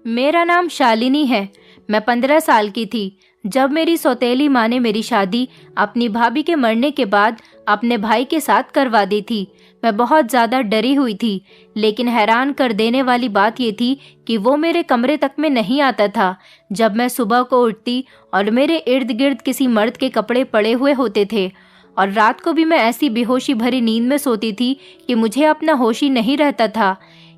मेरा नाम शालिनी है। मैं 15 साल की थी जब मेरी सौतेली माँ ने मेरी शादी अपनी भाभी के मरने के बाद अपने भाई के साथ करवा दी थी। मैं बहुत ज़्यादा डरी हुई थी, लेकिन हैरान कर देने वाली बात ये थी कि वो मेरे कमरे तक में नहीं आता था जब मैं सुबह को उठती और मेरे इर्द गिर्द किसी मर्द के कपड़े पड़े हुए होते थे। और रात को भी मैं ऐसी बेहोशी भरी नींद में सोती थी कि मुझे अपना होश ही नहीं रहता था।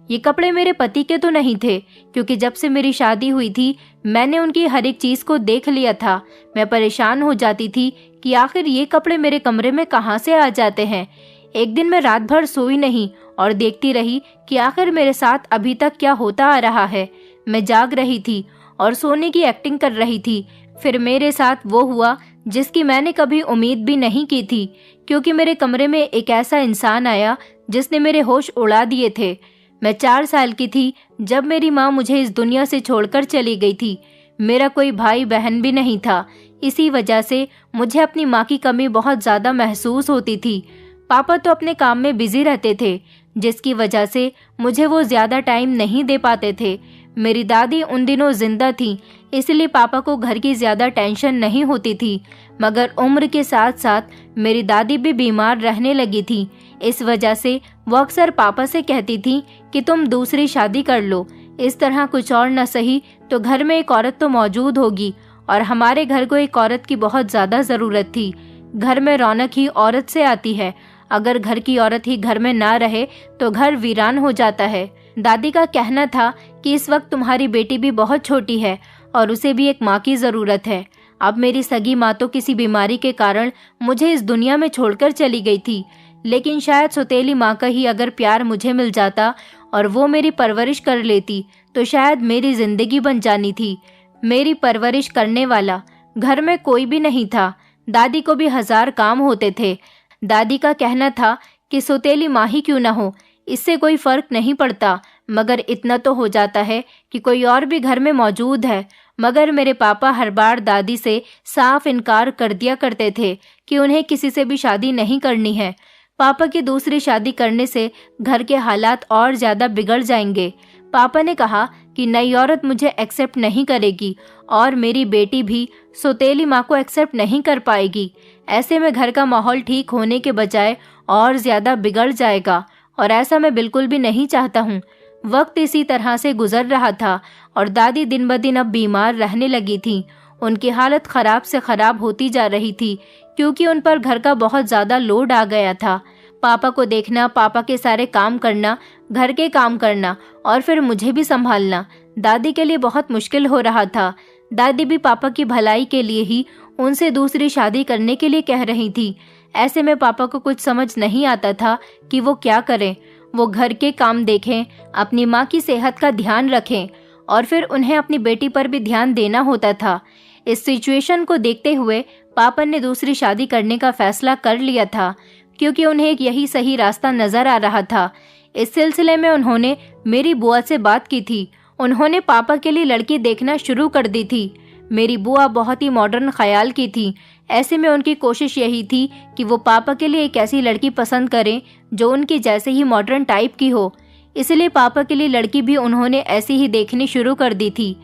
ये कपड़े मेरे पति के तो नहीं थे, क्योंकि जब से मेरी शादी हुई थी मैंने उनकी हर एक चीज़ को देख लिया था। मैं परेशान हो जाती थी कि आखिर ये कपड़े मेरे कमरे में कहाँ से आ जाते हैं। एक दिन मैं रात भर सोई नहीं और देखती रही कि आखिर मेरे साथ अभी तक क्या होता आ रहा है। मैं जाग रही थी और सोने की एक्टिंग कर रही थी। फिर मेरे साथ वो हुआ जिसकी मैंने कभी उम्मीद भी नहीं की थी, क्योंकि मेरे कमरे में एक ऐसा इंसान आया जिसने मेरे होश उड़ा दिए थे। मैं 4 साल की थी जब मेरी माँ मुझे इस दुनिया से छोड़कर चली गई थी। मेरा कोई भाई बहन भी नहीं था। इसी वजह से मुझे अपनी माँ की कमी बहुत ज़्यादा महसूस होती थी। पापा तो अपने काम में बिजी रहते थे, जिसकी वजह से मुझे वो ज़्यादा टाइम नहीं दे पाते थे। मेरी दादी उन दिनों जिंदा थी, इसलिए पापा को घर की ज़्यादा टेंशन नहीं होती थी। मगर उम्र के साथ साथ मेरी दादी भी बीमार रहने लगी थी। इस वजह से वो अक्सर पापा से कहती थी कि तुम दूसरी शादी कर लो। इस तरह कुछ और न सही तो घर में एक औरत तो मौजूद होगी, और हमारे घर को एक औरत की बहुत ज़्यादा ज़रूरत थी। घर में रौनक ही औरत से आती है। अगर घर की औरत ही घर में ना रहे तो घर वीरान हो जाता है। दादी का कहना था कि इस वक्त तुम्हारी बेटी भी बहुत छोटी है और उसे भी एक माँ की ज़रूरत है। अब मेरी सगी माँ तो किसी बीमारी के कारण मुझे इस दुनिया में छोड़कर चली गई थी, लेकिन शायद सौतेली माँ का ही अगर प्यार मुझे मिल जाता और वो मेरी परवरिश कर लेती तो शायद मेरी ज़िंदगी बन जानी थी। मेरी परवरिश करने वाला घर में कोई भी नहीं था। दादी को भी 1000 काम होते थे। दादी का कहना था कि सौतेली माँ ही क्यों ना हो, इससे कोई फर्क नहीं पड़ता, मगर इतना तो हो जाता है कि कोई और भी घर में मौजूद है। मगर मेरे पापा हर बार दादी से साफ इनकार कर दिया करते थे कि उन्हें किसी से भी शादी नहीं करनी है। पापा की दूसरी शादी करने से घर के हालात और ज़्यादा बिगड़ जाएंगे। पापा ने कहा कि नई औरत मुझे एक्सेप्ट नहीं करेगी और मेरी बेटी भी सौतेली माँ को एक्सेप्ट नहीं कर पाएगी। ऐसे में घर का माहौल ठीक होने के बजाय और ज़्यादा बिगड़ जाएगा, और ऐसा मैं बिल्कुल भी नहीं चाहता हूँ। वक्त इसी तरह से गुजर रहा था और दादी दिन ब दिन अब बीमार रहने लगी थी। उनकी हालत ख़राब से ख़राब होती जा रही थी, क्योंकि उन पर घर का बहुत ज़्यादा लोड आ गया था। पापा को देखना, पापा के सारे काम करना, घर के काम करना और फिर मुझे भी संभालना दादी के लिए बहुत मुश्किल हो रहा था। दादी भी पापा की भलाई के लिए ही उनसे दूसरी शादी करने के लिए कह रही थी। ऐसे में पापा को कुछ समझ नहीं आता था कि वो क्या करें। वो घर के काम देखें, अपनी माँ की सेहत का ध्यान रखें और फिर उन्हें अपनी बेटी पर भी ध्यान देना होता था। इस सिचुएशन को देखते हुए पापा ने दूसरी शादी करने का फैसला कर लिया था, क्योंकि उन्हें एक यही सही रास्ता नजर आ रहा था। इस सिलसिले में उन्होंने मेरी बुआ से बात की थी। उन्होंने पापा के लिए लड़की देखना शुरू कर दी थी। मेरी बुआ बहुत ही मॉडर्न ख्याल की थी। ऐसे में उनकी कोशिश यही थी कि वो पापा के लिए एक ऐसी लड़की पसंद करें जो उनकी जैसे ही मॉडर्न टाइप की हो। इसलिए पापा के लिए लड़की भी उन्होंने ऐसी ही देखनी शुरू कर दी थी।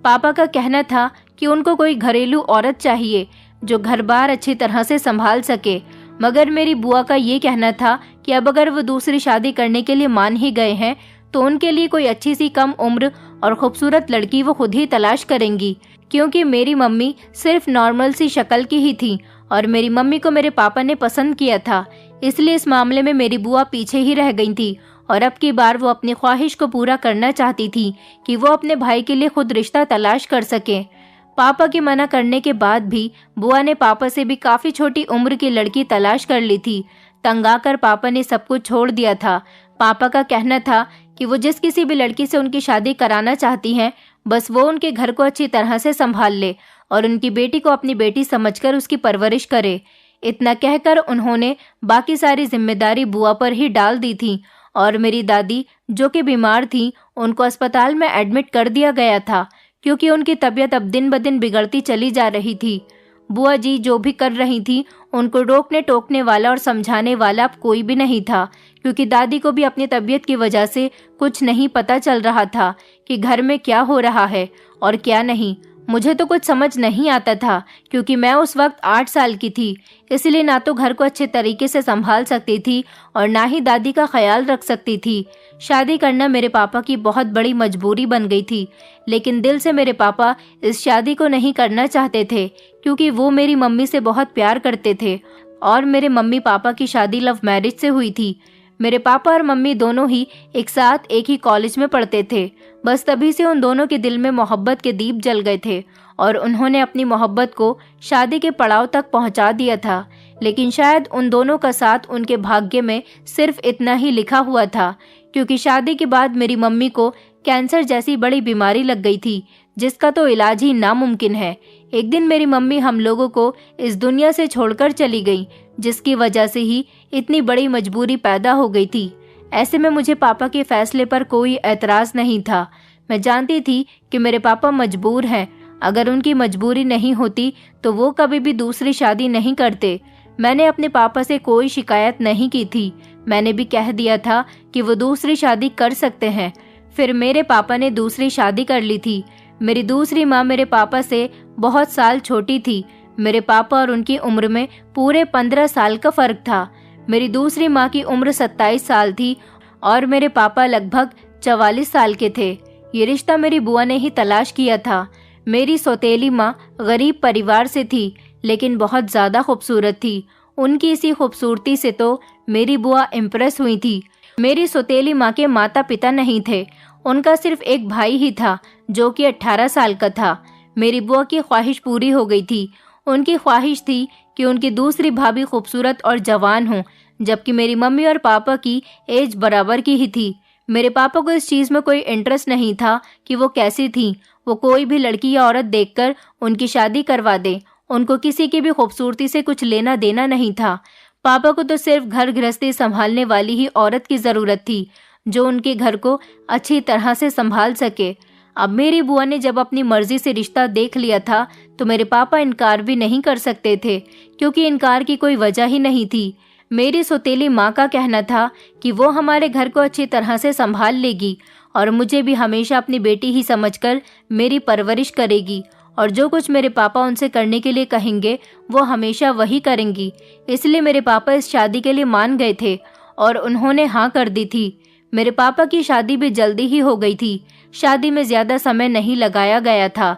पापा का कहना था कि उनको कोई घरेलू औरत चाहिए जो घर बार अच्छी तरह से संभाल सके। मगर मेरी बुआ का ये कहना था कि अब अगर वो दूसरी शादी करने के लिए मान ही गए हैं तो उनके लिए कोई अच्छी सी कम उम्र और खूबसूरत लड़की वो खुद ही तलाश करेंगी, क्योंकि मेरी मम्मी सिर्फ नॉर्मल सी शक्ल की ही थी और मेरी मम्मी को मेरे पापा ने पसंद किया था। इसलिए इस मामले में मेरी बुआ पीछे ही रह गई थी और अब की बार वो अपनी ख्वाहिश को पूरा करना चाहती थी कि वो अपने भाई के लिए खुद रिश्ता तलाश कर सके। पापा के मना करने के बाद भी बुआ ने पापा से भी काफ़ी छोटी उम्र की लड़की तलाश कर ली थी। तंग आकर पापा ने सब कुछ छोड़ दिया था। पापा का कहना था कि वो जिस किसी भी लड़की से उनकी शादी कराना चाहती हैं, बस वो उनके घर को अच्छी तरह से संभाल ले और उनकी बेटी को अपनी बेटी समझकर उसकी परवरिश करे। इतना कहकर उन्होंने बाकी सारी जिम्मेदारी बुआ पर ही डाल दी थी और मेरी दादी, जो कि बीमार थी, उनको अस्पताल में एडमिट कर दिया गया था, क्योंकि उनकी तबीयत अब दिन ब दिन बिगड़ती चली जा रही थी। बुआ जी जो भी कर रही थी उनको रोकने टोकने वाला और समझाने वाला अब कोई भी नहीं था, क्योंकि दादी को भी अपनी तबीयत की वजह से कुछ नहीं पता चल रहा था कि घर में क्या हो रहा है और क्या नहीं। मुझे तो कुछ समझ नहीं आता था, क्योंकि मैं उस वक्त 8 साल की थी, इसलिए ना तो घर को अच्छे तरीके से संभाल सकती थी और ना ही दादी का ख्याल रख सकती थी। शादी करना मेरे पापा की बहुत बड़ी मजबूरी बन गई थी, लेकिन दिल से मेरे पापा इस शादी को नहीं करना चाहते थे, क्योंकि वो मेरी मम्मी से बहुत प्यार करते थे और मेरे मम्मी पापा की शादी लव मैरिज से हुई थी। मेरे पापा और मम्मी दोनों ही एक साथ एक ही कॉलेज में पढ़ते थे। बस तभी से उन दोनों के दिल में मोहब्बत के दीप जल गए थे और उन्होंने अपनी मोहब्बत को शादी के पड़ाव तक पहुंचा दिया था। लेकिन शायद उन दोनों का साथ उनके भाग्य में सिर्फ इतना ही लिखा हुआ था, क्योंकि शादी के बाद मेरी मम्मी को कैंसर जैसी बड़ी बीमारी लग गई थी, जिसका तो इलाज ही नामुमकिन है। एक दिन मेरी मम्मी हम लोगों को इस दुनिया से छोड़कर चली गई, जिसकी वजह से ही इतनी बड़ी मजबूरी पैदा हो गई थी। ऐसे में मुझे पापा के फैसले पर कोई एतराज नहीं था। मैं जानती थी कि मेरे पापा मजबूर हैं। अगर उनकी मजबूरी नहीं होती तो वो कभी भी दूसरी शादी नहीं करते। मैंने अपने पापा से कोई शिकायत नहीं की थी। मैंने भी कह दिया था कि वो दूसरी शादी कर सकते हैं। फिर मेरे पापा ने दूसरी शादी कर ली थी। मेरी दूसरी माँ मेरे पापा से बहुत साल छोटी थी। मेरे पापा और उनकी उम्र में पूरे 15 साल का फर्क था। मेरी दूसरी माँ की उम्र 27 साल थी और मेरे पापा लगभग 44 साल के थे। ये रिश्ता मेरी बुआ ने ही तलाश किया था। मेरी सौतेली माँ गरीब परिवार से थी, लेकिन बहुत ज़्यादा खूबसूरत थी। उनकी इसी खूबसूरती से तो मेरी बुआ इम्प्रेस हुई थी। मेरी सौतेली माँ के माता पिता नहीं थे। उनका सिर्फ एक भाई ही था, जो कि 18 साल का था। मेरी बुआ की ख्वाहिश पूरी हो गई थी। उनकी ख्वाहिश थी कि उनकी दूसरी भाभी खूबसूरत और जवान हो, जबकि मेरी मम्मी और पापा की एज बराबर की ही थी। मेरे पापा को इस चीज़ में कोई इंटरेस्ट नहीं था कि वो कैसी थी। वो कोई भी लड़की या औरत देखकर उनकी शादी करवा दे। उनको किसी की भी खूबसूरती से कुछ लेना देना नहीं था। पापा को तो सिर्फ घर गृहस्थी संभालने वाली ही औरत की ज़रूरत थी, जो उनके घर को अच्छी तरह से संभाल सके। अब मेरी बुआ ने जब अपनी मर्जी से रिश्ता देख लिया था तो मेरे पापा इनकार भी नहीं कर सकते थे, क्योंकि इनकार की कोई वजह ही नहीं थी। मेरी सौतेली माँ का कहना था कि वो हमारे घर को अच्छी तरह से संभाल लेगी और मुझे भी हमेशा अपनी बेटी ही समझकर मेरी परवरिश करेगी, और जो कुछ मेरे पापा उनसे करने के लिए कहेंगे वो हमेशा वही करेंगी। इसलिए मेरे पापा इस शादी के लिए मान गए थे और उन्होंने हाँ कर दी थी। मेरे पापा की शादी भी जल्दी ही हो गई थी। शादी में ज़्यादा समय नहीं लगाया गया था।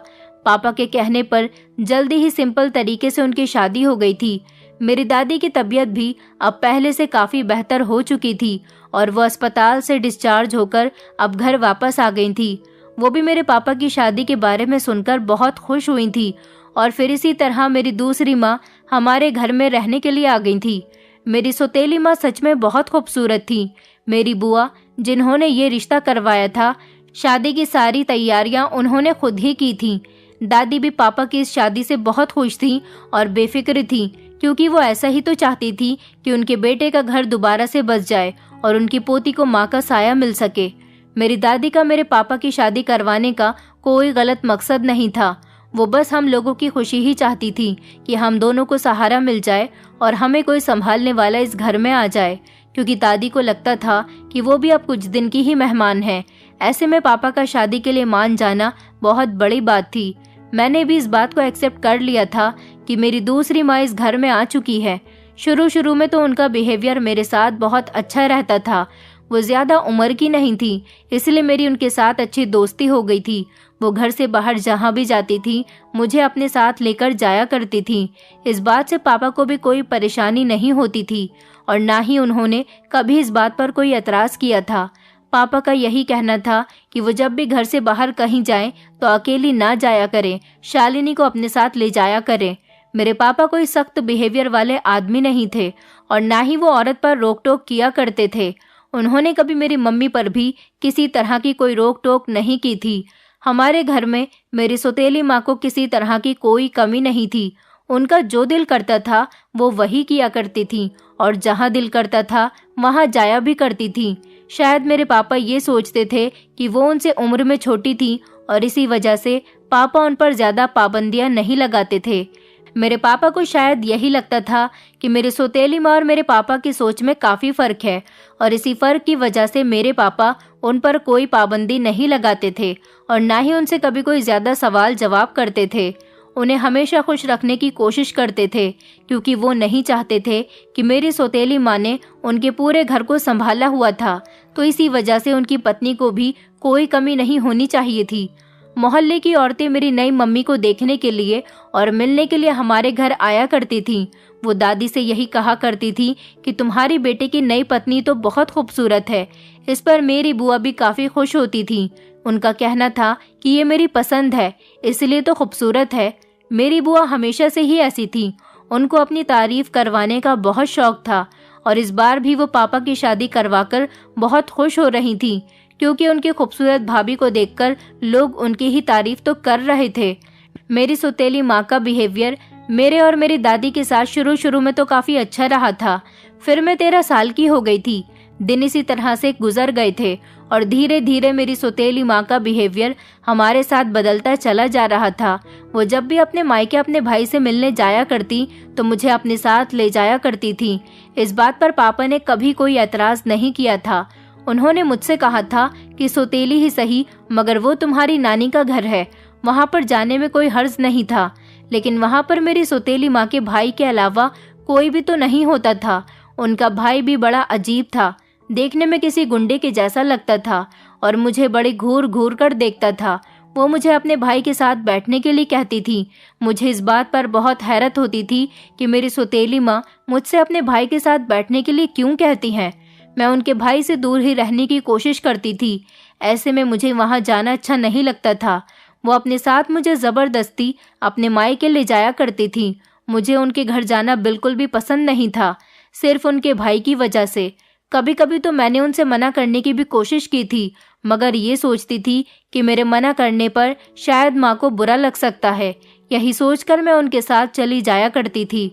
पापा के कहने पर जल्दी ही सिंपल तरीके से उनकी शादी हो गई थी। मेरी दादी की तबीयत भी अब पहले से काफ़ी बेहतर हो चुकी थी और वो अस्पताल से डिस्चार्ज होकर अब घर वापस आ गई थी। वो भी मेरे पापा की शादी के बारे में सुनकर बहुत खुश हुई थी और फिर इसी तरह मेरी दूसरी माँ हमारे घर में रहने के लिए आ गई थी। मेरी सौतेली माँ सच में बहुत खूबसूरत थी। मेरी बुआ, जिन्होंने ये रिश्ता करवाया था, शादी की सारी तैयारियां उन्होंने खुद ही की थीं। दादी भी पापा की इस शादी से बहुत खुश थी और बेफिक्र थी, क्योंकि वो ऐसा ही तो चाहती थी कि उनके बेटे का घर दोबारा से बस जाए और उनकी पोती को माँ का साया मिल सके। मेरी दादी का मेरे पापा की शादी करवाने का कोई गलत मकसद नहीं था। वो बस हम लोगों की खुशी ही चाहती थी कि हम दोनों को सहारा मिल जाए और हमें कोई संभालने वाला इस घर में आ जाए, क्योंकि दादी को लगता था कि वो भी अब कुछ दिन की ही मेहमान है। ऐसे में पापा का शादी के लिए मान जाना बहुत बड़ी बात थी। मैंने भी इस बात को एक्सेप्ट कर लिया था कि मेरी दूसरी माँ इस घर में आ चुकी है। शुरू में तो उनका बिहेवियर मेरे साथ बहुत अच्छा रहता था। वो ज़्यादा उम्र की नहीं थी, इसलिए मेरी उनके साथ अच्छी दोस्ती हो गई थी। वो घर से बाहर जहाँ भी जाती थी मुझे अपने साथ लेकर जाया करती थी। इस बात से पापा को भी कोई परेशानी नहीं होती थी और ना ही उन्होंने कभी इस बात पर कोई एतराज़ किया था। पापा का यही कहना था कि वो जब भी घर से बाहर कहीं जाएं तो अकेली ना जाया करें, शालिनी को अपने साथ ले जाया करें। मेरे पापा कोई सख्त बिहेवियर वाले आदमी नहीं थे और ना ही वो औरत पर रोक टोक किया करते थे। उन्होंने कभी मेरी मम्मी पर भी किसी तरह की कोई रोक टोक नहीं की थी। हमारे घर में मेरी सौतेली माँ को किसी तरह की कोई कमी नहीं थी। उनका जो दिल करता था वो वही किया करती थी और जहाँ दिल करता था वहाँ जाया भी करती थी। शायद मेरे पापा ये सोचते थे कि वो उनसे उम्र में छोटी थी और इसी वजह से पापा उन पर ज़्यादा पाबंदियाँ नहीं लगाते थे। मेरे पापा को शायद यही लगता था कि मेरी सौतेली माँ और मेरे पापा की सोच में काफ़ी फ़र्क है, और इसी फ़र्क की वजह से मेरे पापा उन पर कोई पाबंदी नहीं लगाते थे और ना ही उनसे कभी कोई ज़्यादा सवाल जवाब करते थे। उन्हें हमेशा खुश रखने की कोशिश करते थे, क्योंकि वो नहीं चाहते थे कि मेरी सौतेली माँ ने उनके पूरे घर को संभाला हुआ था, तो इसी वजह से उनकी पत्नी को भी कोई कमी नहीं होनी चाहिए थी। मोहल्ले की औरतें मेरी नई मम्मी को देखने के लिए और मिलने के लिए हमारे घर आया करती थीं। वो दादी से यही कहा करती थी कि तुम्हारी बेटे की नई पत्नी तो बहुत खूबसूरत है। इस पर मेरी बुआ भी काफ़ी खुश होती थी। उनका कहना था कि ये मेरी पसंद है, इसलिए तो खूबसूरत है। मेरी बुआ हमेशा से ही ऐसी थी। उनको अपनी तारीफ करवाने का बहुत शौक था और इस बार भी वो पापा की शादी करवाकर बहुत खुश हो रही थी, क्योंकि उनकी खूबसूरत भाभी को देखकर लोग उनकी ही तारीफ तो कर रहे थे। मेरी सौतेली माँ का बिहेवियर मेरे और मेरी दादी के साथ शुरू में तो काफ़ी अच्छा रहा था। फिर मैं 13 साल की हो गई थी। दिन इसी तरह से गुजर गए थे और धीरे धीरे मेरी सौतेली माँ का बिहेवियर हमारे साथ बदलता चला जा रहा था। वो जब भी अपने मायके अपने भाई से मिलने जाया करती तो मुझे अपने साथ ले जाया करती थी। इस बात पर पापा ने कभी कोई एतराज़ नहीं किया था। उन्होंने मुझसे कहा था कि सौतेली ही सही, मगर वो तुम्हारी नानी का घर है, वहाँ पर जाने में कोई हर्ज नहीं था। लेकिन वहाँ पर मेरी सौतेली माँ के भाई के अलावा कोई भी तो नहीं होता था। उनका भाई भी बड़ा अजीब था, देखने में किसी गुंडे के जैसा लगता था और मुझे बड़े घूर घूर कर देखता था। वो मुझे अपने भाई के साथ बैठने के लिए कहती थी। मुझे इस बात पर बहुत हैरत होती थी कि मेरी सौतेली माँ मुझसे अपने भाई के साथ बैठने के लिए क्यों कहती हैं। मैं उनके भाई से दूर ही रहने की कोशिश करती थी। ऐसे में मुझे वहाँ जाना अच्छा नहीं लगता था। वो अपने साथ मुझे ज़बरदस्ती अपने मायके ले जाया करती थी। मुझे उनके घर जाना बिल्कुल भी पसंद नहीं था, सिर्फ उनके भाई की वजह से। कभी कभी तो मैंने उनसे मना करने की भी कोशिश की थी, मगर ये सोचती थी कि मेरे मना करने पर शायद माँ को बुरा लग सकता है। यही सोचकर मैं उनके साथ चली जाया करती थी।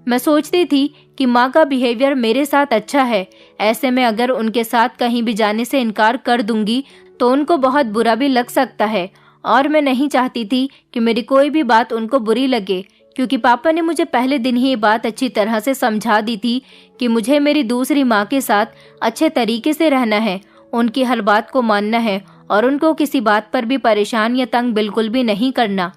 मैं सोचती थी कि माँ का बिहेवियर मेरे साथ अच्छा है, ऐसे में अगर उनके साथ कहीं भी जाने से इनकार कर दूंगी तो उनको बहुत बुरा भी लग सकता है, और मैं नहीं चाहती थी कि मेरी कोई भी बात उनको बुरी लगे, क्योंकि पापा ने मुझे पहले दिन ही ये बात अच्छी तरह से समझा दी थी कि मुझे मेरी दूसरी माँ के साथ अच्छे तरीके से रहना है, उनकी हर बात को मानना है और उनको किसी बात पर भी परेशान या तंग बिल्कुल भी नहीं करना।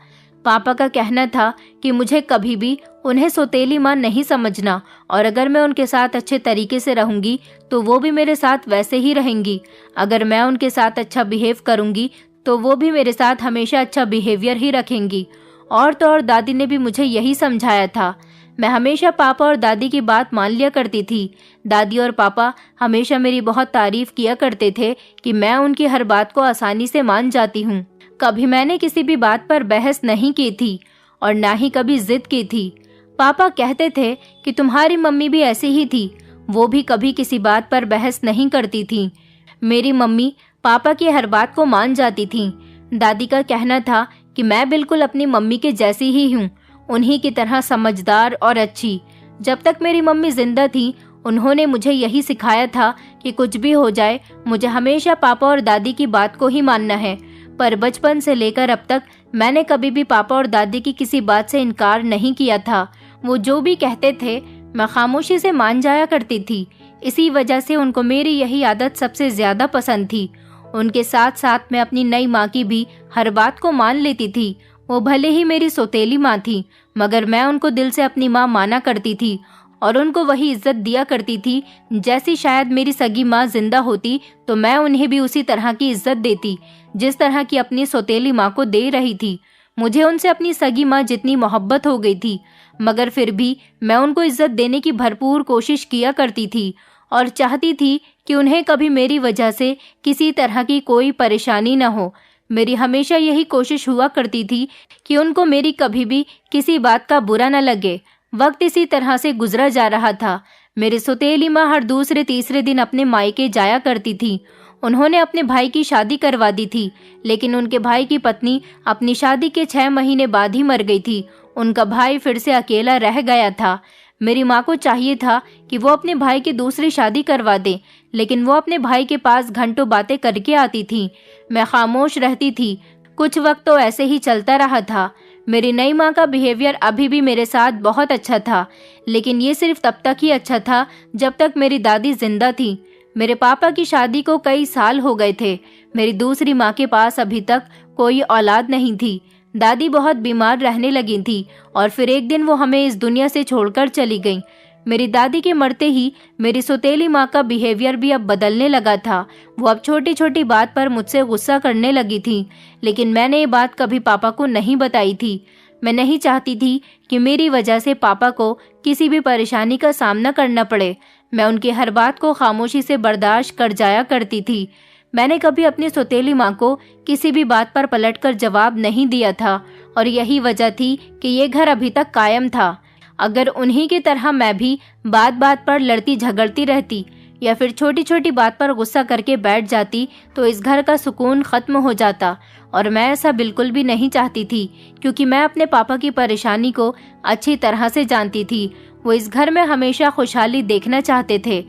पापा का कहना था कि मुझे कभी भी उन्हें सौतेली माँ नहीं समझना, और अगर मैं उनके साथ अच्छे तरीके से रहूंगी तो वो भी मेरे साथ वैसे ही रहेंगी। अगर मैं उनके साथ अच्छा बिहेव करूंगी तो वो भी मेरे साथ हमेशा अच्छा बिहेवियर ही रखेंगी। और तो और दादी ने भी मुझे यही समझाया था। मैं हमेशा पापा और दादी की बात मान लिया करती थी। दादी और पापा हमेशा मेरी बहुत तारीफ किया करते थे कि मैं उनकी हर बात को आसानी से मान जाती हूँ। कभी मैंने किसी भी बात पर बहस नहीं की थी और ना ही कभी जिद की थी। पापा कहते थे कि तुम्हारी मम्मी भी ऐसी ही थी, वो भी कभी किसी बात पर बहस नहीं करती थी। मेरी मम्मी पापा की हर बात को मान जाती थी। दादी का कहना था कि मैं बिल्कुल अपनी मम्मी के जैसी ही हूँ, उन्हीं की तरह समझदार और अच्छी। जब तक मेरी मम्मी जिंदा थी उन्होंने मुझे यही सिखाया था कि कुछ भी हो जाए मुझे हमेशा पापा और दादी की बात को ही मानना है। पर बचपन से लेकर अब तक मैंने कभी भी पापा और दादी की किसी बात से इनकार नहीं किया था। वो जो भी कहते थे मैं खामोशी से मान जाया करती थी। इसी वजह से उनको मेरी यही आदत सबसे ज़्यादा पसंद थी। उनके साथ साथ मैं अपनी नई माँ की भी हर बात को मान लेती थी। वो भले ही मेरी सौतेली माँ थी, मगर मैं उनको दिल से अपनी माँ माना करती थी और उनको वही इज्जत दिया करती थी जैसी शायद मेरी सगी माँ जिंदा होती तो मैं उन्हें भी उसी तरह की इज्जत देती जिस तरह की अपनी सौतेली माँ को दे रही थी। मुझे उनसे अपनी सगी माँ जितनी मोहब्बत हो गई थी, मगर फिर भी मैं उनको इज्जत देने की भरपूर कोशिश किया करती थी और चाहती थी कि उन्हें कभी मेरी वजह से किसी तरह की कोई परेशानी न हो। मेरी हमेशा यही कोशिश हुआ करती थी कि उनको मेरी कभी भी किसी बात का बुरा न लगे। वक्त इसी तरह से गुजरा जा रहा था। मेरी सौतेली माँ हर दूसरे तीसरे दिन अपने मायके जाया करती थी। उन्होंने अपने भाई की शादी करवा दी थी, लेकिन उनके भाई की पत्नी अपनी शादी के 6 महीने बाद ही मर गई थी। उनका भाई फिर से अकेला रह गया था। मेरी माँ को चाहिए था कि वो अपने भाई की दूसरी शादी करवा दे, लेकिन वो अपने भाई के पास घंटों बातें करके आती थी। मैं खामोश रहती थी। कुछ वक्त तो ऐसे ही चलता रहा था। मेरी नई माँ का बिहेवियर अभी भी मेरे साथ बहुत अच्छा था, लेकिन ये सिर्फ तब तक ही अच्छा था जब तक मेरी दादी जिंदा थी। मेरे पापा की शादी को कई साल हो गए थे। मेरी दूसरी माँ के पास अभी तक कोई औलाद नहीं थी। दादी बहुत बीमार रहने लगी थी और फिर एक दिन वो हमें इस दुनिया से छोड़कर चली गईं। मेरी दादी के मरते ही मेरी सौतेली माँ का बिहेवियर भी अब बदलने लगा था। वो अब छोटी छोटी बात पर मुझसे गुस्सा करने लगी थी, लेकिन मैंने ये बात कभी पापा को नहीं बताई थी। मैं नहीं चाहती थी कि मेरी वजह से पापा को किसी भी परेशानी का सामना करना पड़े। मैं उनकी हर बात को खामोशी से बर्दाश्त कर जाया करती थी। मैंने कभी अपनी सौतेली माँ को किसी भी बात पर पलटकर जवाब नहीं दिया था और यही वजह थी कि ये घर अभी तक कायम था। अगर उन्हीं की तरह मैं भी बात बात पर लड़ती झगड़ती रहती या फिर छोटी छोटी बात पर गुस्सा करके बैठ जाती तो इस घर का सुकून खत्म हो जाता, और मैं ऐसा बिल्कुल भी नहीं चाहती थी, क्योंकि मैं अपने पापा की परेशानी को अच्छी तरह से जानती थी। वो इस घर में हमेशा खुशहाली देखना चाहते थे।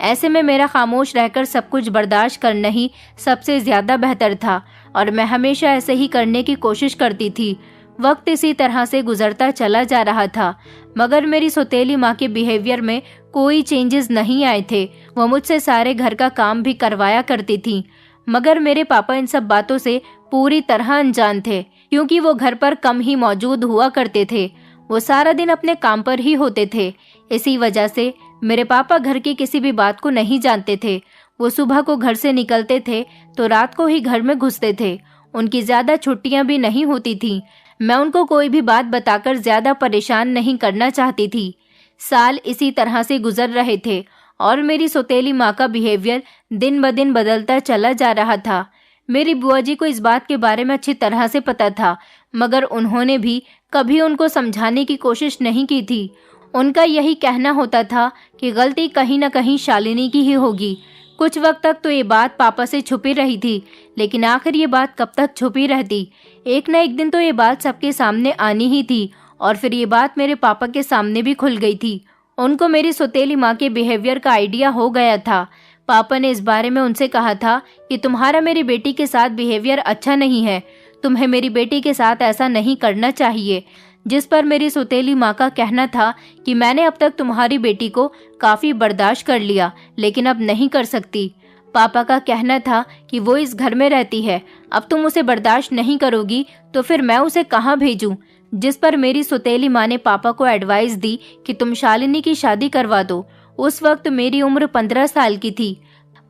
ऐसे में मेरा खामोश रहकर सब कुछ बर्दाश्त करना ही सबसे ज्यादा बेहतर था, और मैं हमेशा ऐसे ही करने की कोशिश करती थी। वक्त इसी तरह से गुजरता चला जा रहा था, मगर मेरी सौतेली माँ के बिहेवियर में कोई चेंजेस नहीं आए थे। वो मुझसे सारे घर का काम भी करवाया करती थी, मगर मेरे पापा इन सब बातों से पूरी तरह अनजान थे, क्योंकि वो घर पर कम ही मौजूद हुआ करते थे। वो सारा दिन अपने काम पर ही होते थे। इसी वजह से मेरे पापा घर की किसी भी बात को नहीं जानते थे। वो सुबह को घर से निकलते थे तो रात को ही घर में घुसते थे। उनकी ज्यादा छुट्टियां भी नहीं होती थीं। मैं उनको कोई भी बात बताकर ज्यादा परेशान नहीं करना चाहती थी। साल इसी तरह से गुजर रहे थे और मेरी सौतेली माँ का बिहेवियर दिन ब दिन बदलता चला जा रहा था। मेरी बुआ जी को इस बात के बारे में अच्छी तरह से पता था, मगर उन्होंने भी कभी उनको समझाने की कोशिश नहीं की थी। उनका यही कहना होता था कि गलती कहीं न कहीं शालिनी की ही होगी। कुछ वक्त तक तो ये बात पापा से छुपी रही थी, लेकिन आखिर ये बात कब तक छुपी रहती। एक न एक दिन तो ये बात सबके सामने आनी ही थी, और फिर ये बात मेरे पापा के सामने भी खुल गई थी। उनको मेरी सौतेली माँ के बिहेवियर का आइडिया हो गया था। पापा ने इस बारे में उनसे कहा था कि तुम्हारा मेरी बेटी के साथ बिहेवियर अच्छा नहीं है, तुम्हें मेरी बेटी के साथ ऐसा नहीं करना चाहिए। जिस पर मेरी सौतेली माँ का कहना था कि मैंने अब तक तुम्हारी बेटी को काफी बर्दाश्त कर लिया, लेकिन अब नहीं कर सकती। पापा का कहना था कि वो इस घर में रहती है, अब तुम उसे बर्दाश्त नहीं करोगी तो फिर मैं उसे कहाँ भेजूं। जिस पर मेरी सौतेली माँ ने पापा को एडवाइस दी कि तुम शालिनी की शादी करवा दो। उस वक्त मेरी उम्र 15 साल की थी।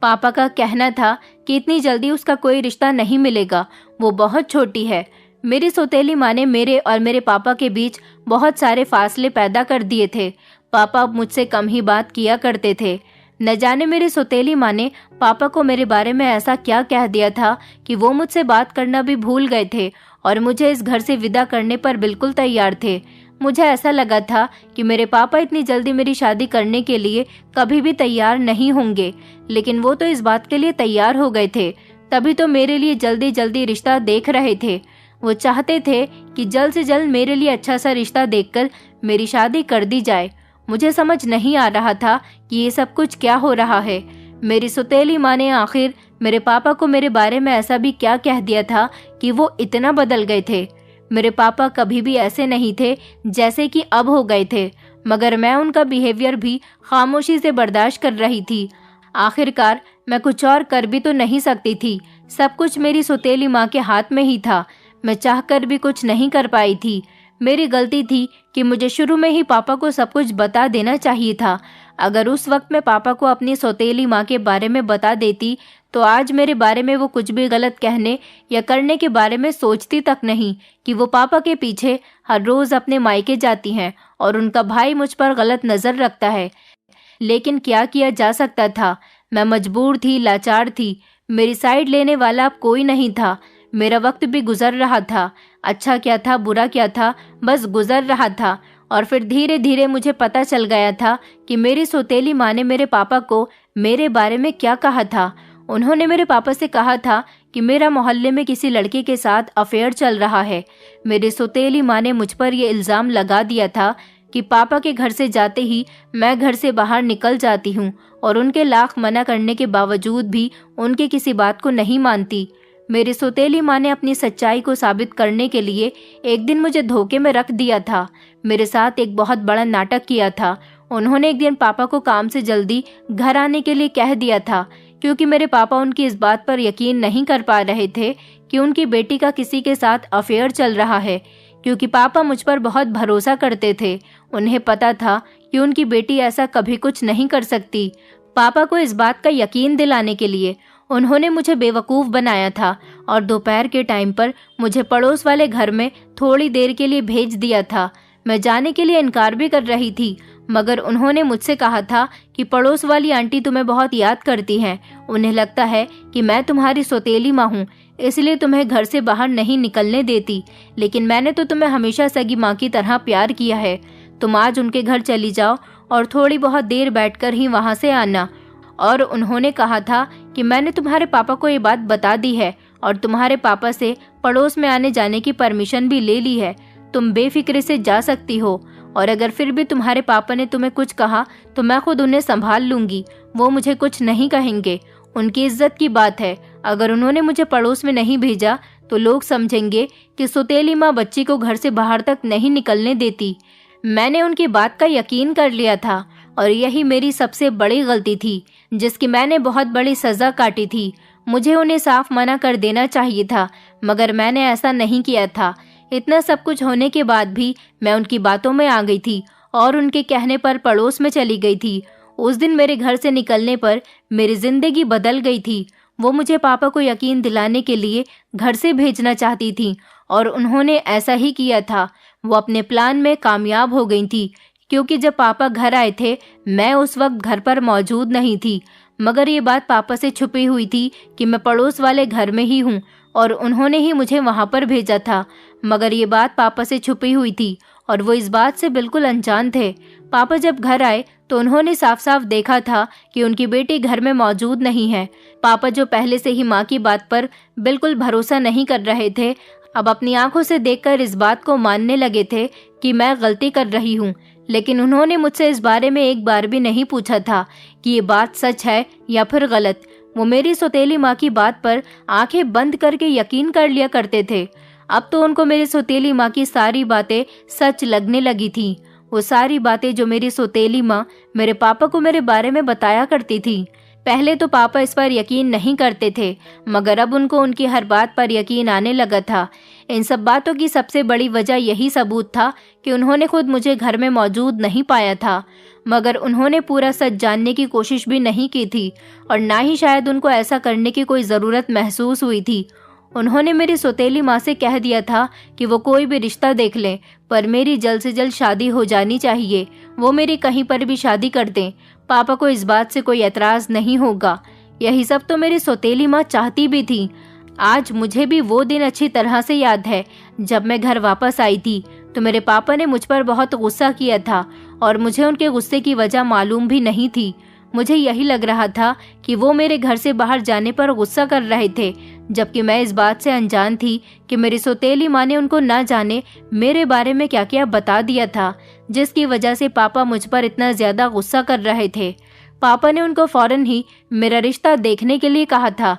पापा का कहना था कि इतनी जल्दी उसका कोई रिश्ता नहीं मिलेगा, वो बहुत छोटी है। मेरी सौतेली माँ ने मेरे और मेरे पापा के बीच बहुत सारे फासले पैदा कर दिए थे। पापा अब मुझसे कम ही बात किया करते थे। न जाने मेरी सौतेली माँ ने पापा को मेरे बारे में ऐसा क्या कह दिया था कि वो मुझसे बात करना भी भूल गए थे और मुझे इस घर से विदा करने पर बिल्कुल तैयार थे। मुझे ऐसा लगा था कि मेरे पापा इतनी जल्दी मेरी शादी करने के लिए कभी भी तैयार नहीं होंगे, लेकिन वो तो इस बात के लिए तैयार हो गए थे। तभी तो मेरे लिए जल्दी जल्दी रिश्ता देख रहे थे। वो चाहते थे कि जल्द से जल्द मेरे लिए अच्छा सा रिश्ता देखकर मेरी शादी कर दी जाए। मुझे समझ नहीं आ रहा था कि ये सब कुछ क्या हो रहा है। मेरी सौतेली माँ ने आखिर मेरे पापा को मेरे बारे में ऐसा भी क्या कह दिया था कि वो इतना बदल गए थे। मेरे पापा कभी भी ऐसे नहीं थे जैसे कि अब हो गए थे, मगर मैं उनका बिहेवियर भी खामोशी से बर्दाश्त कर रही थी। आखिरकार मैं कुछ और कर भी तो नहीं सकती थी। सब कुछ मेरी सौतेली माँ के हाथ में ही था। मैं चाहकर भी कुछ नहीं कर पाई थी। मेरी गलती थी कि मुझे शुरू में ही पापा को सब कुछ बता देना चाहिए था। अगर उस वक्त मैं पापा को अपनी सौतेली माँ के बारे में बता देती तो आज मेरे बारे में वो कुछ भी गलत कहने या करने के बारे में सोचती तक नहीं कि वो पापा के पीछे हर रोज अपने मायके जाती हैं और उनका भाई मुझ पर गलत नजर रखता है। लेकिन क्या किया जा सकता था। मैं मजबूर थी, लाचार थी। मेरी साइड लेने वाला अब कोई नहीं था। मेरा वक्त भी गुजर रहा था। अच्छा क्या था, बुरा क्या था, बस गुजर रहा था। और फिर धीरे धीरे मुझे पता चल गया था कि मेरी सौतेली माँ ने मेरे पापा को मेरे बारे में क्या कहा था। उन्होंने मेरे पापा से कहा था कि मेरा मोहल्ले में किसी लड़के के साथ अफेयर चल रहा है। मेरी सौतेली माँ ने मुझ पर यह इल्ज़ाम लगा दिया था कि पापा के घर से जाते ही मैं घर से बाहर निकल जाती हूँ और उनके लाख मना करने के बावजूद भी उनकी किसी बात को नहीं मानती। मेरी सौतेली माँ ने अपनी सच्चाई को साबित करने के लिए एक दिन मुझे धोखे में रख दिया था। मेरे साथ एक बहुत बड़ा नाटक किया था। उन्होंने एक दिन पापा को काम से जल्दी घर आने के लिए कह दिया था, क्योंकि मेरे पापा उनकी इस बात पर यकीन नहीं कर पा रहे थे कि उनकी बेटी का किसी के साथ अफेयर चल रहा है, क्योंकि पापा मुझ पर बहुत भरोसा करते थे। उन्हें पता था कि उनकी बेटी ऐसा कभी कुछ नहीं कर सकती। पापा को इस बात का यकीन दिलाने के लिए उन्होंने मुझे बेवकूफ़ बनाया था और दोपहर के टाइम पर मुझे पड़ोस वाले घर में थोड़ी देर के लिए भेज दिया था। मैं जाने के लिए इनकार भी कर रही थी, मगर उन्होंने मुझसे कहा था कि पड़ोस वाली आंटी तुम्हें बहुत याद करती हैं। उन्हें लगता है कि मैं तुम्हारी सौतेली माँ हूँ, इसलिए तुम्हें घर से बाहर नहीं निकलने देती। लेकिन मैंने तो तुम्हें हमेशा सगी माँ की तरह प्यार किया है। तुम आज उनके घर चली जाओ और थोड़ी बहुत देर बैठकर ही वहाँ से आना। और उन्होंने कहा था कि मैंने तुम्हारे पापा को ये बात बता दी है और तुम्हारे पापा से पड़ोस में आने जाने की परमिशन भी ले ली है। तुम बेफिक्रे से जा सकती हो, और अगर फिर भी तुम्हारे पापा ने तुम्हें कुछ कहा तो मैं खुद उन्हें संभाल लूंगी। वो मुझे कुछ नहीं कहेंगे। उनकी इज्जत की बात है। अगर उन्होंने मुझे पड़ोस में नहीं भेजा तो लोग समझेंगे कि सौतेली माँ बच्ची को घर से बाहर तक नहीं निकलने देती। मैंने उनकी बात का यकीन कर लिया था और यही मेरी सबसे बड़ी गलती थी, जिसकी मैंने बहुत बड़ी सज़ा काटी थी। मुझे उन्हें साफ मना कर देना चाहिए था, मगर मैंने ऐसा नहीं किया था। इतना सब कुछ होने के बाद भी मैं उनकी बातों में आ गई थी और उनके कहने पर पड़ोस में चली गई थी। उस दिन मेरे घर से निकलने पर मेरी जिंदगी बदल गई थी। वो मुझे पापा को यकीन दिलाने के लिए घर से भेजना चाहती थी और उन्होंने ऐसा ही किया था। वो अपने प्लान में कामयाब हो गई थी, क्योंकि जब पापा घर आए थे मैं उस वक्त घर पर मौजूद नहीं थी। मगर ये बात पापा से छुपी हुई थी कि मैं पड़ोस वाले घर में ही हूँ और उन्होंने ही मुझे वहाँ पर भेजा था। मगर ये बात पापा से छुपी हुई थी और वो इस बात से बिल्कुल अनजान थे। पापा जब घर आए तो उन्होंने साफ साफ देखा था कि उनकी बेटी घर में मौजूद नहीं है। पापा जो पहले से ही माँ की बात पर बिल्कुल भरोसा नहीं कर रहे थे, अब अपनी आंखों से देखकर इस बात को मानने लगे थे कि मैं गलती कर रही हूँ। लेकिन उन्होंने मुझसे इस बारे में एक बार भी नहीं पूछा था कि ये बात सच है या फिर गलत। वो मेरी सौतेली माँ की बात पर आंखें बंद करके यकीन कर लिया करते थे। अब तो उनको मेरी सौतेली माँ की सारी बातें सच लगने लगी थी। वो सारी बातें जो मेरी सौतेली माँ मेरे पापा को मेरे बारे में बताया करती थी। पहले तो पापा इस पर यकीन नहीं करते थे, मगर अब उनको उनकी हर बात पर यकीन आने लगा था। इन सब बातों की सबसे बड़ी वजह यही सबूत था कि उन्होंने खुद मुझे घर में मौजूद नहीं पाया था, मगर उन्होंने पूरा सच जानने की कोशिश भी नहीं की थी और ना ही शायद उनको ऐसा करने की कोई ज़रूरत महसूस हुई थी। उन्होंने मेरी सौतेली माँ से कह दिया था कि वो कोई भी रिश्ता देख लें, पर मेरी जल्द से जल्द शादी हो जानी चाहिए। वो मेरी कहीं पर भी शादी कर दें, पापा को इस बात से कोई एतराज़ नहीं होगा। यही सब तो मेरी सौतेली माँ चाहती भी थी। आज मुझे भी वो दिन अच्छी तरह से याद है जब मैं घर वापस आई थी तो मेरे पापा ने मुझ पर बहुत गुस्सा किया था और मुझे उनके गुस्से की वजह मालूम भी नहीं थी। मुझे यही लग रहा था कि वो मेरे घर से बाहर जाने पर गुस्सा कर रहे थे, जबकि मैं इस बात से अनजान थी कि मेरी सौतेली माँ ने उनको ना जाने मेरे बारे में क्या क्या बता दिया था, जिसकी वजह से पापा मुझ पर इतना ज़्यादा गुस्सा कर रहे थे। पापा ने उनको फौरन ही मेरा रिश्ता देखने के लिए कहा था,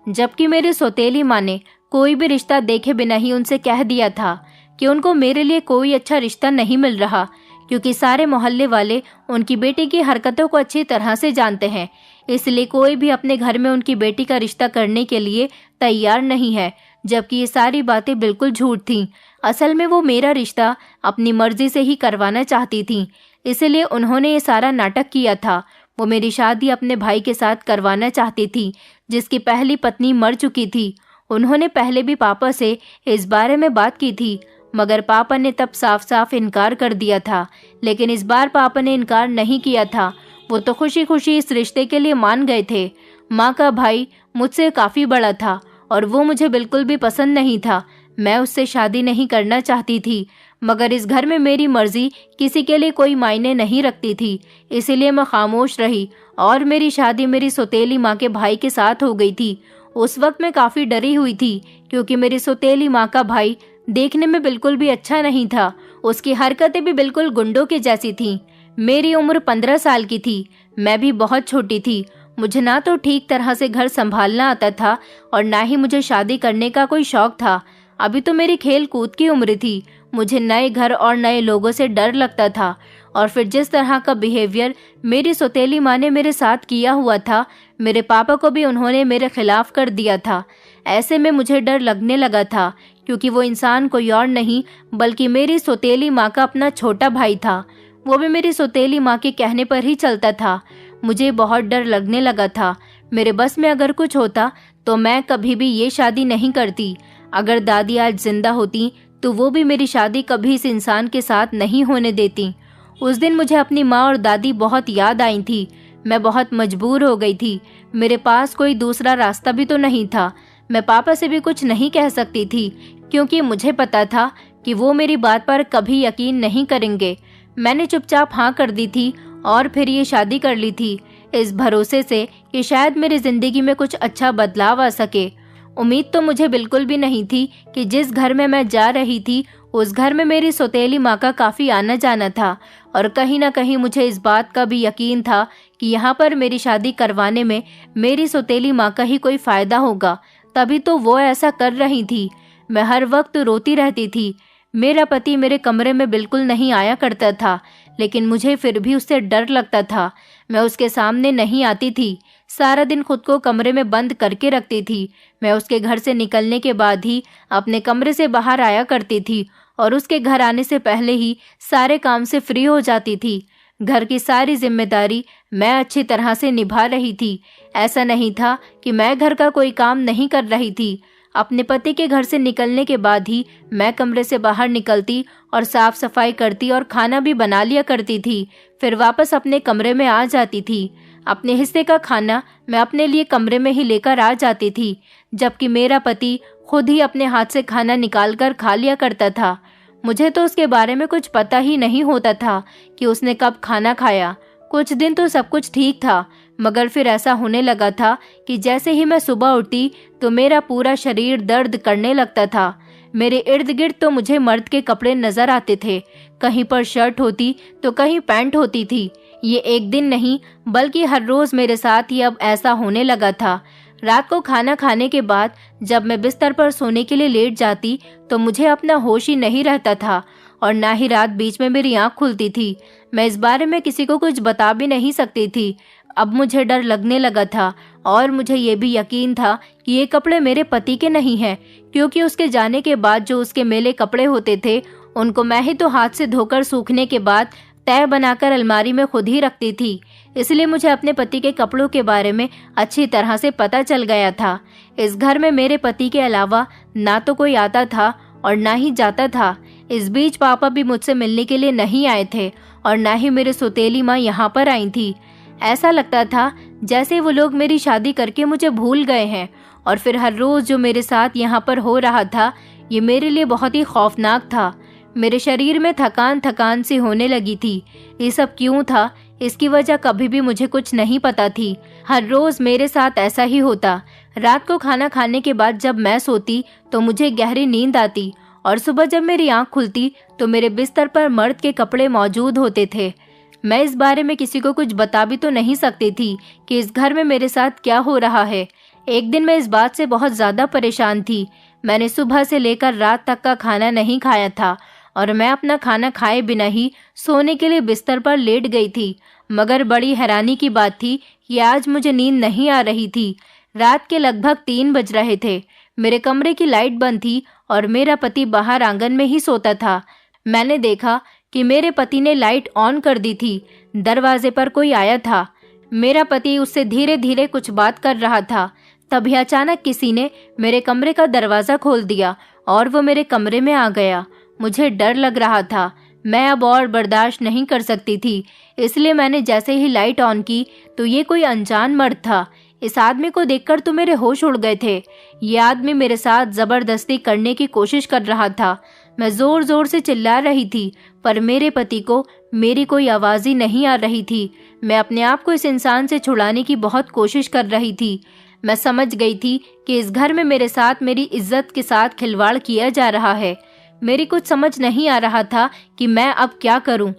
जबकि मेरी सौतेली माँ ने कोई भी रिश्ता देखे बिना ही उनसे कह दिया था कि उनको मेरे लिए कोई अच्छा रिश्ता नहीं मिल रहा, क्योंकि सारे मोहल्ले वाले उनकी बेटी की हरकतों को अच्छी तरह से जानते हैं। इसलिए कोई भी अपने घर में उनकी बेटी का रिश्ता करने के लिए तैयार नहीं है, जबकि ये सारी बातें बिल्कुल झूठ थीं। असल में वो मेरा रिश्ता अपनी मर्जी से ही करवाना चाहती थीं, इसलिए उन्होंने ये सारा नाटक किया था। वो मेरी शादी अपने भाई के साथ करवाना चाहती थी, जिसकी पहली पत्नी मर चुकी थी। उन्होंने पहले भी पापा से इस बारे में बात की थी, मगर पापा ने तब साफ साफ इनकार कर दिया था। लेकिन इस बार पापा ने इनकार नहीं किया था, वो तो खुशी खुशी इस रिश्ते के लिए मान गए थे। माँ का भाई मुझसे काफ़ी बड़ा था और वो मुझे बिल्कुल भी पसंद नहीं था। मैं उससे शादी नहीं करना चाहती थी, मगर इस घर में मेरी मर्जी किसी के लिए कोई मायने नहीं रखती थी, इसीलिए मैं खामोश रही और मेरी शादी मेरी सौतेली माँ के भाई के साथ हो गई थी। उस वक्त मैं काफ़ी डरी हुई थी, क्योंकि मेरी सौतेली माँ का भाई देखने में बिल्कुल भी अच्छा नहीं था। उसकी हरकतें भी बिल्कुल गुंडों के जैसी थीं। मेरी उम्र 15 साल की थी, मैं भी बहुत छोटी थी। मुझे ना तो ठीक तरह से घर संभालना आता था और ना ही मुझे शादी करने का कोई शौक था। अभी तो मेरी खेल कूद की उम्र थी। मुझे नए घर और नए लोगों से डर लगता था। और फिर जिस तरह का बिहेवियर मेरी सौतेली माँ ने मेरे साथ किया हुआ था, मेरे पापा को भी उन्होंने मेरे खिलाफ कर दिया था। ऐसे में मुझे डर लगने लगा था, क्योंकि वो इंसान कोई और नहीं बल्कि मेरी सौतेली माँ का अपना छोटा भाई था। वो भी मेरी सौतेली माँ के कहने पर ही चलता था। मुझे बहुत डर लगने लगा था। मेरे बस में अगर कुछ होता तो मैं कभी भी ये शादी नहीं करती। अगर दादी आज जिंदा होती तो वो भी मेरी शादी कभी इस इंसान के साथ नहीं होने देती। उस दिन मुझे अपनी माँ और दादी बहुत याद आई थी। मैं बहुत मजबूर हो गई थी। मेरे पास कोई दूसरा रास्ता भी तो नहीं था। मैं पापा से भी कुछ नहीं कह सकती थी, क्योंकि मुझे पता था कि वो मेरी बात पर कभी यकीन नहीं करेंगे। मैंने चुपचाप हाँ कर दी थी और फिर ये शादी कर ली थी, इस भरोसे से कि शायद मेरी जिंदगी में कुछ अच्छा बदलाव आ सके। उम्मीद तो मुझे बिल्कुल भी नहीं थी कि जिस घर में मैं जा रही थी उस घर में मेरी सौतेली माँ का काफ़ी आना जाना था, और कहीं ना कहीं मुझे इस बात का भी यकीन था कि यहाँ पर मेरी शादी करवाने में मेरी सौतेली माँ का ही कोई फ़ायदा होगा। तभी तो वो ऐसा कर रही थी। मैं हर वक्त रोती रहती थी। मेरा पति मेरे कमरे में बिल्कुल नहीं आया करता था, लेकिन मुझे फिर भी उससे डर लगता था। मैं उसके सामने नहीं आती थी। सारा दिन खुद को कमरे में बंद करके रखती थी। मैं उसके घर से निकलने के बाद ही अपने कमरे से बाहर आया करती थी और उसके घर आने से पहले ही सारे काम से फ्री हो जाती थी। घर की सारी जिम्मेदारी मैं अच्छी तरह से निभा रही थी। ऐसा नहीं था कि मैं घर का कोई काम नहीं कर रही थी। अपने पति के घर से निकलने के बाद ही मैं कमरे से बाहर निकलती और साफ सफाई करती और खाना भी बना लिया करती थी। फिर वापस अपने कमरे में आ जाती थी। अपने हिस्से का खाना मैं अपने लिए कमरे में ही लेकर आ जाती थी, जबकि मेरा पति खुद ही अपने हाथ से खाना निकालकर खा लिया करता था। मुझे तो उसके बारे में कुछ पता ही नहीं होता था कि उसने कब खाना खाया। कुछ दिन तो सब कुछ ठीक था, मगर फिर ऐसा होने लगा था कि जैसे ही मैं सुबह उठती तो मेरा पूरा शरीर दर्द करने लगता था। मेरे इर्द गिर्द तो मुझे मर्द के कपड़े नजर आते थे। कहीं पर शर्ट होती तो कहीं पैंट होती थी। ये एक दिन नहीं बल्कि हर रोज मेरे साथ ही अब ऐसा होने लगा था। रात को खाना खाने के बाद जब मैं बिस्तर पर सोने के लिए लेट जाती तो मुझे अपना होश ही नहीं रहता था, और ना ही रात बीच में मेरी आँख खुलती थी। मैं इस बारे में किसी को कुछ बता भी नहीं सकती थी। अब मुझे डर लगने लगा था, और मुझे ये भी यकीन था कि ये कपड़े मेरे पति के नहीं हैं, क्योंकि उसके जाने के बाद जो उसके मेले कपड़े होते थे उनको मैं ही तो हाथ से धोकर सूखने के बाद तह बनाकर अलमारी में खुद ही रखती थी। इसलिए मुझे अपने पति के कपड़ों के बारे में अच्छी तरह से पता चल गया था। इस घर में मेरे पति के अलावा ना तो कोई आता था और ना ही जाता था। इस बीच पापा भी मुझसे मिलने के लिए नहीं आए थे, और ना ही मेरे सौतेली माँ यहाँ पर आई थी। ऐसा लगता था जैसे वो लोग मेरी शादी करके मुझे भूल गए हैं। और फिर हर रोज जो मेरे साथ यहाँ पर हो रहा था ये मेरे लिए बहुत ही खौफनाक था। मेरे शरीर में थकान थकान सी होने लगी थी। ये सब क्यों था, इसकी वजह कभी भी मुझे कुछ नहीं पता थी। हर रोज मेरे साथ ऐसा ही होता। रात को खाना खाने के बाद जब मैं सोती तो मुझे गहरी नींद आती, और सुबह जब मेरी आंख खुलती तो मेरे बिस्तर पर मर्द के कपड़े मौजूद होते थे। मैं इस बारे में किसी को कुछ बता भी तो नहीं सकती थी कि इस घर में मेरे साथ क्या हो रहा है। एक दिन मैं इस बात से बहुत ज्यादा परेशान थी। मैंने सुबह से लेकर रात तक का खाना नहीं खाया था, और मैं अपना खाना खाए बिना ही सोने के लिए बिस्तर पर लेट गई थी। मगर बड़ी हैरानी की बात थी कि आज मुझे नींद नहीं आ रही थी। रात के लगभग 3 बज रहे थे। मेरे कमरे की लाइट बंद थी और मेरा पति बाहर आंगन में ही सोता था। मैंने देखा कि मेरे पति ने लाइट ऑन कर दी थी। दरवाजे पर कोई आया था। मेरा पति उससे धीरे धीरे कुछ बात कर रहा था। तभी अचानक किसी ने मेरे कमरे का दरवाजा खोल दिया और वो मेरे कमरे में आ गया। मुझे डर लग रहा था। मैं अब और बर्दाश्त नहीं कर सकती थी, इसलिए मैंने जैसे ही लाइट ऑन की तो ये कोई अनजान मर्द था। इस आदमी को देखकर तो मेरे होश उड़ गए थे। ये आदमी मेरे साथ जबरदस्ती करने की कोशिश कर रहा था। मैं जोर जोर से चिल्ला रही थी, पर मेरे पति को मेरी कोई आवाज ही नहीं आ रही थी। मैं अपने आप को इस इंसान से छुड़ाने की बहुत कोशिश कर रही थी। मैं समझ गई थी कि इस घर में मेरे साथ मेरी इज्जत के साथ खिलवाड़ किया जा रहा है। मेरी कुछ समझ नहीं आ रहा था कि मैं अब क्या करूं।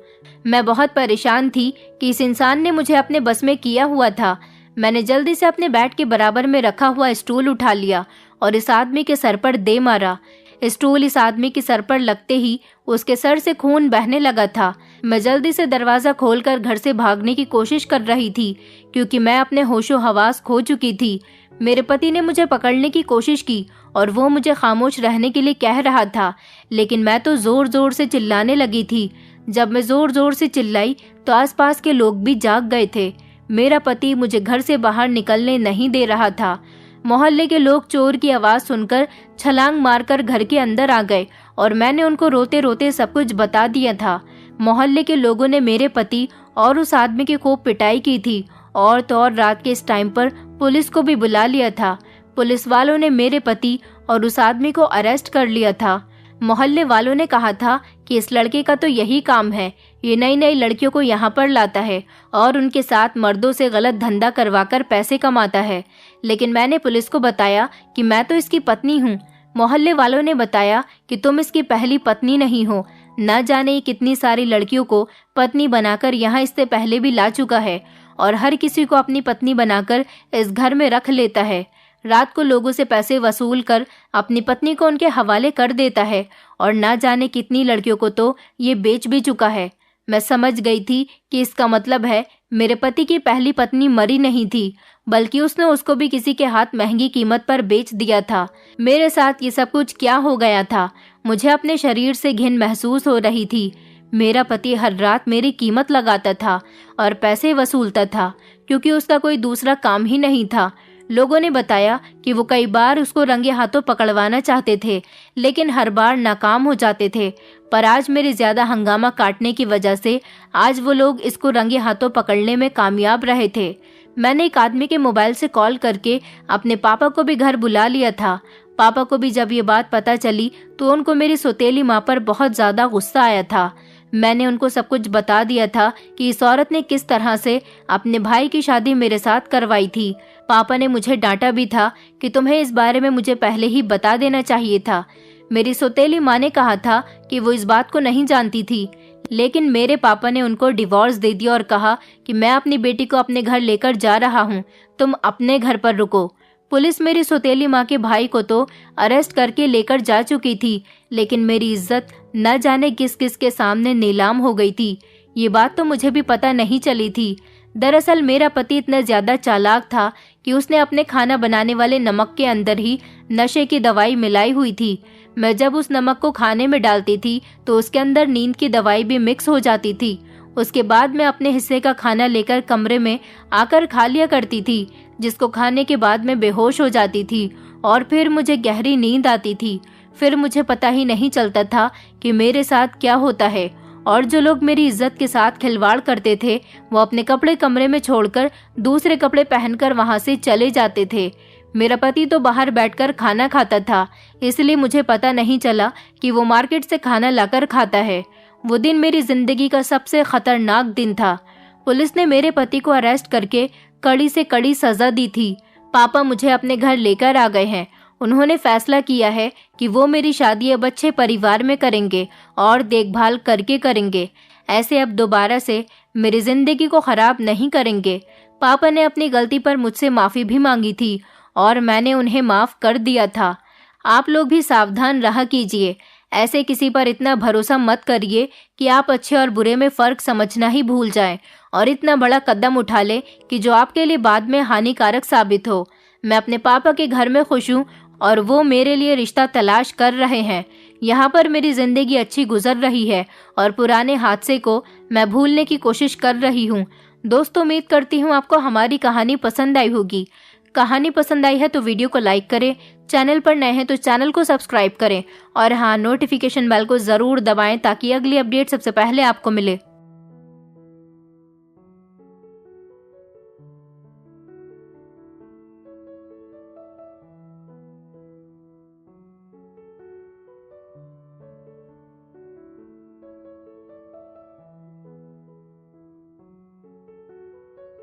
मैं बहुत परेशान थी कि इस इंसान ने मुझे अपने बस में किया हुआ था। मैंने जल्दी से अपने बेड के बराबर में रखा हुआ स्टूल उठा लिया और इस आदमी के सर पर दे मारा। स्टूल इस आदमी के सर पर लगते ही उसके सर से खून बहने लगा था। मैं जल्दी से दरवाजा खोलकर घर से भागने की कोशिश कर रही थी क्योंकि मैं अपने होशो हवास खो चुकी थी। मेरे पति ने मुझे पकड़ने की कोशिश की और वो मुझे खामोश रहने के लिए कह रहा था, लेकिन मैं तो जोर जोर से चिल्लाने लगी थी। जब मैं जोर जोर से चिल्लाई तो आसपास के लोग भी जाग गए थे। मेरा पति मुझे घर से बाहर निकलने नहीं दे रहा था। मोहल्ले के लोग चोर की आवाज सुनकर छलांग मारकर घर के अंदर आ गए और मैंने उनको रोते रोते सब कुछ बता दिया था। मोहल्ले के लोगों ने मेरे पति और उस आदमी की खूब पिटाई की थी और तो और रात के इस टाइम पर पुलिस को भी बुला लिया था। पुलिस वालों ने मेरे पति और उस आदमी को अरेस्ट कर लिया था। मोहल्ले वालों ने कहा था कि इस लड़के का तो यही काम है, ये नई नई लड़कियों को यहाँ पर लाता है और उनके साथ मर्दों से गलत धंधा करवाकर पैसे कमाता है। लेकिन मैंने पुलिस को बताया कि मैं तो इसकी पत्नी हूँ। मोहल्ले वालों ने बताया कि तुम इसकी पहली पत्नी नहीं हो, न जाने ये कितनी सारी लड़कियों को पत्नी बनाकर यहाँ इससे पहले भी ला चुका है और हर किसी को अपनी पत्नी बनाकर इस घर में रख लेता है। रात को लोगों से पैसे वसूल कर अपनी पत्नी को उनके हवाले कर देता है और ना जाने कितनी लड़कियों को तो ये बेच भी चुका है। मैं समझ गई थी कि इसका मतलब है मेरे पति की पहली पत्नी मरी नहीं थी, बल्कि उसने उसको भी किसी के हाथ महंगी कीमत पर बेच दिया था। मेरे साथ ये सब कुछ क्या हो गया था? मुझे अपने शरीर से घिन महसूस हो रही थी। मेरा पति हर रात मेरी कीमत लगाता था और पैसे वसूलता था क्योंकि उसका कोई दूसरा काम ही नहीं था। लोगों ने बताया कि वो कई बार उसको रंगे हाथों पकड़वाना चाहते थे, लेकिन हर बार नाकाम हो जाते थे। पर आज मेरे ज्यादा हंगामा काटने की वजह से आज वो लोग इसको रंगे हाथों पकड़ने में कामयाब रहे थे। मैंने एक आदमी के मोबाइल से कॉल करके अपने पापा को भी घर बुला लिया था। पापा को भी जब ये बात पता चली तो उनको मेरी सौतेली माँ पर बहुत ज्यादा गुस्सा आया था। मैंने उनको सब कुछ बता दिया था कि इस औरत ने किस तरह से अपने भाई की शादी मेरे साथ करवाई थी। पापा ने मुझे डांटा भी था कि तुम्हें इस बारे में मुझे पहले ही बता देना चाहिए था। मेरी सौतेली माँ ने कहा था कि वो इस बात को नहीं जानती थी, लेकिन मेरे पापा ने उनको डिवोर्स दे दिया और कहा कि मैं अपनी बेटी को अपने घर लेकर जा रहा हूँ, तुम अपने घर पर रुको। पुलिस मेरी सौतेली माँ के भाई को तो अरेस्ट करके लेकर जा चुकी थी, लेकिन मेरी इज्जत न जाने किस किस के सामने नीलाम हो गई थी। ये बात तो मुझे भी पता नहीं चली थी। दरअसल मेरा पति इतना ज्यादा चालाक था कि उसने अपने खाना बनाने वाले नमक के अंदर ही नशे की दवाई मिलाई हुई थी। मैं जब उस नमक को खाने में डालती थी तो उसके अंदर नींद की दवाई भी मिक्स हो जाती थी। उसके बाद मैं अपने हिस्से का खाना लेकर कमरे में आकर खा लिया करती थी, जिसको खाने के बाद मैं बेहोश हो जाती थी और फिर मुझे गहरी नींद आती थी। फिर मुझे पता ही नहीं चलता था कि मेरे साथ क्या होता है। और जो लोग मेरी इज्जत के साथ खिलवाड़ करते थे वो अपने कपड़े कमरे में छोड़कर दूसरे कपड़े पहनकर वहां से चले जाते थे। मेरा पति तो बाहर बैठकर खाना खाता था, इसलिए मुझे पता नहीं चला कि वो मार्केट से खाना लाकर खाता है। वो दिन मेरी जिंदगी का सबसे खतरनाक दिन था। पुलिस ने मेरे पति को अरेस्ट करके कड़ी से कड़ी सजा दी थी। पापा मुझे अपने घर लेकर आ गए हैं। उन्होंने फैसला किया है कि वो मेरी शादी अब अच्छे परिवार में करेंगे और देखभाल करके करेंगे। ऐसे अब दोबारा से मेरी जिंदगी को खराब नहीं करेंगे। पापा ने अपनी गलती पर मुझसे माफ़ी भी मांगी थी और मैंने उन्हें माफ़ कर दिया था। आप लोग भी सावधान रहा कीजिए। ऐसे किसी पर इतना भरोसा मत करिए कि आप अच्छे और बुरे में फ़र्क समझना ही भूल जाएं और इतना बड़ा कदम उठा लें कि जो आपके लिए बाद में हानिकारक साबित हो। मैं अपने पापा के घर में खुश हूँ और वो मेरे लिए रिश्ता तलाश कर रहे हैं। यहाँ पर मेरी ज़िंदगी अच्छी गुजर रही है और पुराने हादसे को मैं भूलने की कोशिश कर रही हूँ। दोस्तों, उम्मीद करती हूँ आपको हमारी कहानी पसंद आई होगी। कहानी पसंद आई है तो वीडियो को लाइक करें, चैनल पर नए हैं तो चैनल को सब्सक्राइब करें और हाँ, नोटिफिकेशन बेल को ज़रूर दबाएं ताकि अगली अपडेट सबसे पहले आपको मिले।